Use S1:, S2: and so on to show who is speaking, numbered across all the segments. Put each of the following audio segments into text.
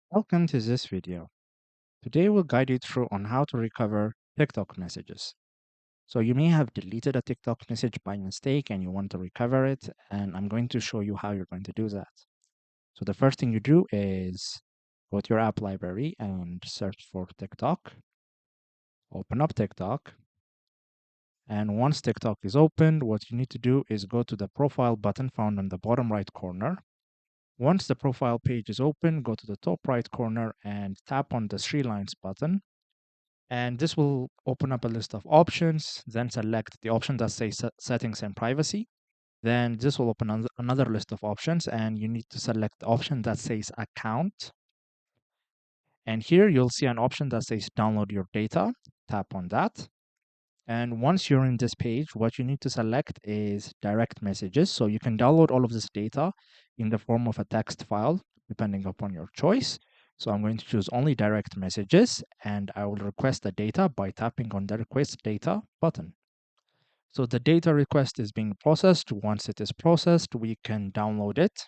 S1: Welcome to this video. Today we'll guide you through on how to recover TikTok messages. So you may have deleted a TikTok message by mistake and you want to recover it, and I'm going to show you how you're going to do that. So the first thing you do is go to your app library and search for TikTok. Open up TikTok. And once TikTok is opened, what you need to do is go to the profile button found on the bottom right corner. Once the profile page is open, go to the top right corner and tap on the three lines button. And this will open up a list of options. Then select the option that says settings and privacy. Then this will open another list of options, and you need to select the option that says account. And here you'll see an option that says download your data. Tap on that. And once you're in this page, what you need to select is direct messages. So you can download all of this data in the form of a text file, depending upon your choice. So I'm going to choose only direct messages, and I will request the data by tapping on the request data button. So the data request is being processed. Once it is processed, we can download it.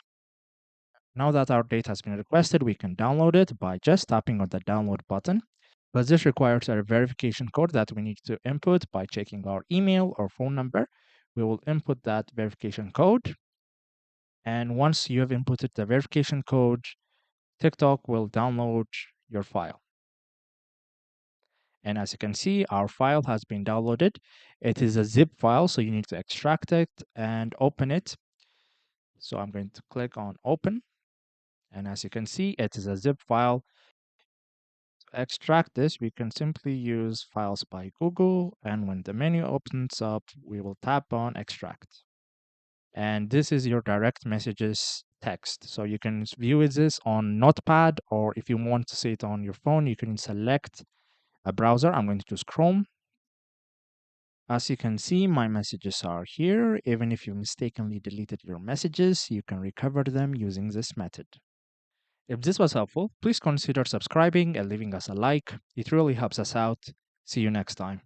S1: Now that our data has been requested, we can download it by just tapping on the download button. But this requires a verification code that we need to input by checking our email or phone number. We will input that verification code. And once you have inputted the verification code, TikTok will download your file. And as you can see, our file has been downloaded. It is a zip file, so you need to extract it and open it. So I'm going to click on open. And as you can see, it is a zip file. To extract this, we can simply use Files by Google. And when the menu opens up, we will tap on extract. And this is your direct messages text. So you can view this on Notepad, or if you want to see it on your phone, you can select a browser. I'm going to choose Chrome. As you can see, my messages are here. Even if you mistakenly deleted your messages, you can recover them using this method. If this was helpful, please consider subscribing and leaving us a like. It really helps us out. See you next time.